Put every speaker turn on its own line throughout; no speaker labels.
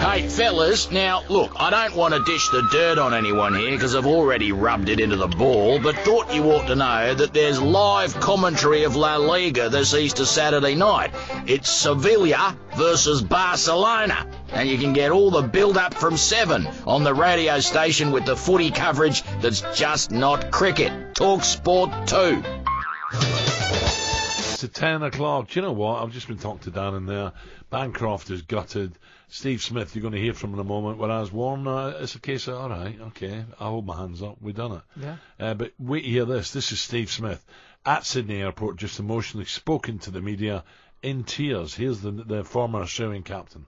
Hey, fellas, now, look, I don't want to dish the dirt on anyone here because I've already rubbed it into the ball, but thought you ought to know that there's live commentary of La Liga this Easter Saturday night. It's Sevilla versus Barcelona, and you can get all the build-up from 7 on the radio station with the footy coverage that's just not cricket. talkSPORT 2.
It's at 10 o'clock. Do you know what? I've just been talking to Dan in there. Bancroft is gutted. Steve Smith, you're going to hear from in a moment. Whereas Warren, it's a case of, all right, okay, I'll hold my hands up. We've done it.
Yeah.
But wait to hear this. This is Steve Smith at Sydney Airport, just emotionally spoken to the media in tears. Here's the former Australian captain.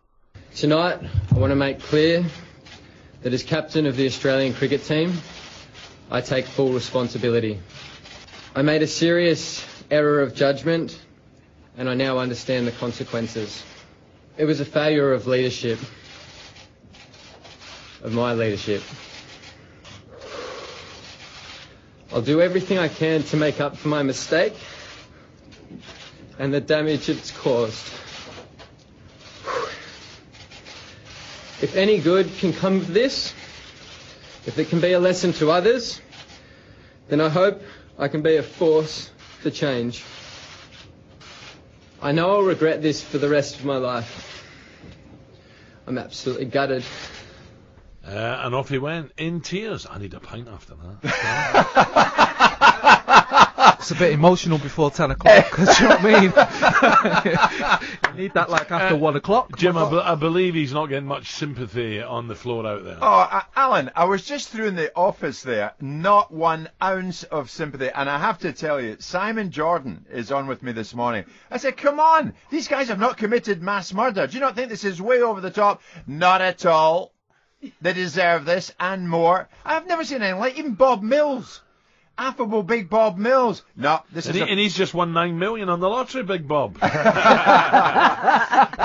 Tonight, I want to make clear that as captain of the Australian cricket team, I take full responsibility. I made a serious error of judgment, and I now understand the consequences. It was a failure of leadership, of my leadership. I'll do everything I can to make up for my mistake and the damage it's caused. If any good can come of this, if it can be a lesson to others, then I hope I can be a force for change. I know I'll regret this for the rest of my life. I'm absolutely gutted.
And off he went, in tears. I need a pint after that.
It's a bit emotional before 10 o'clock, do you know what I mean? You need that like after 1 o'clock.
Jim, I believe he's not getting much sympathy on the floor out there.
Oh, Alan, I was just through in the office there, not 1 ounce of sympathy. And I have to tell you, Simon Jordan is on with me this morning. I said, come on, these guys have not committed mass murder. Do you not think this is way over the top? Not at all. They deserve this and more. I've never seen anything like even Bob Mills. Affable Big Bob Mills. No,
and he's just won $9 million on the lottery, Big Bob.
I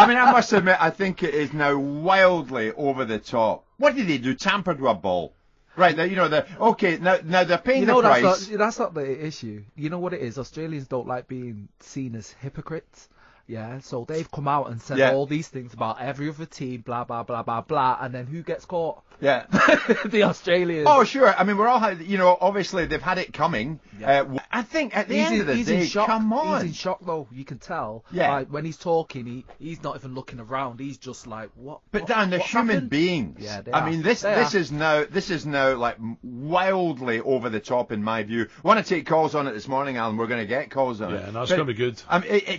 mean, I must admit, I think it is now wildly over the top. What did they do? Tampered with a ball. Right, now, now they're paying the price.
That's not the issue. You know what it is? Australians don't like being seen as hypocrites. Yeah, so they've come out and said all these things about every other team, blah, blah, blah, blah, blah, and then who gets caught?
Yeah.
The Australians.
Oh, sure. I mean, we're all, obviously they've had it coming. Yeah. I think at the end of the day, come on.
He's in shock, though. You can tell.
Yeah.
Like, when he's talking, he's not even looking around. He's just like, what?
But Dan, they're human beings.
Yeah, they
are.
I
mean, this is now like wildly over the top in my view. I want to take calls on it this morning, Alan. We're going to get calls on it.
Yeah, and that's going to be good.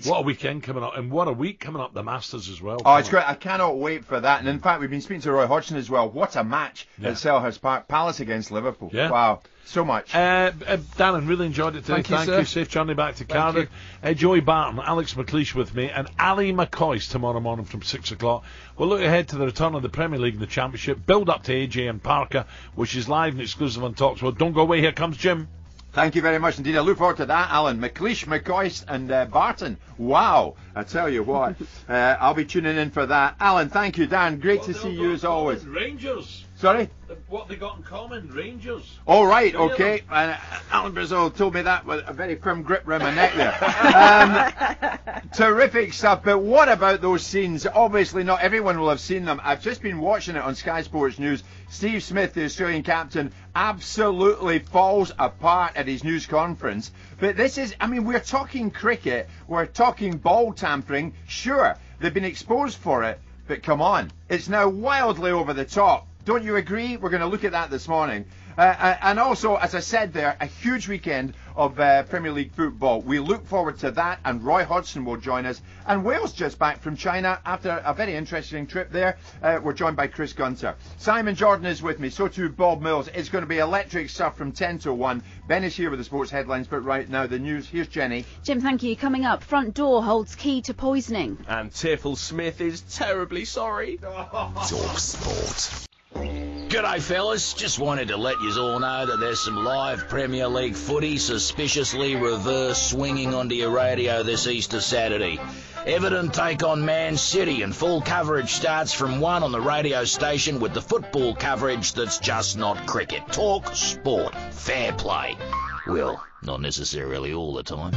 What a weekend coming up, and what a week coming up. The Masters as well.
Oh, it's great. I cannot wait for that. And in fact, we've been speaking to Roy Hodgson as well. What a match at Selhurst Park. Palace against Liverpool. Yeah. Wow. So much.
Darren, really enjoyed it today. Thank you. Safe journey back to Cardiff. Joey Barton, Alex McLeish with me, and Ali McCoy's tomorrow morning from 6 o'clock. We'll look ahead to the return of the Premier League and the Championship. Build up to AJ and Parker, which is live and exclusive on talkSPORT. Don't go away. Here comes Jim.
Thank you very much indeed. I look forward to that, Alan. McLeish, McCoy and Barton. Wow. I tell you what. I'll be tuning in for that. Alan, thank you. Dan, great to see you as always.
Rangers.
Sorry?
What they got in common, Rangers.
All right, okay. Alan Brazil told me that with a very firm grip around my neck there. Terrific stuff, but what about those scenes? Obviously not everyone will have seen them. I've just been watching it on Sky Sports News. Steve Smith, the Australian captain, absolutely falls apart at his news conference. But this is, we're talking cricket, we're talking ball tampering. Sure, they've been exposed for it, but come on, it's now wildly over the top. Don't you agree? We're going to look at that this morning. And also, as I said there, a huge weekend of Premier League football. We look forward to that, and Roy Hodgson will join us. And Wales just back from China after a very interesting trip there. We're joined by Chris Gunter. Simon Jordan is with me, so too Bob Mills. It's going to be electric stuff from 10 to 1. Ben is here with the sports headlines, but right now the news. Here's Jenny.
Jim, thank you. Coming up, front door holds key to poisoning.
And Tiffle Smith is terribly sorry.
talkSPORT. G'day fellas, just wanted to let yous all know that there's some live Premier League footy suspiciously reverse swinging onto your radio this Easter Saturday. Everton take on Man City and full coverage starts from 1 on the radio station with the football coverage that's just not cricket. talkSPORT. Fair play. Well, not necessarily all the time.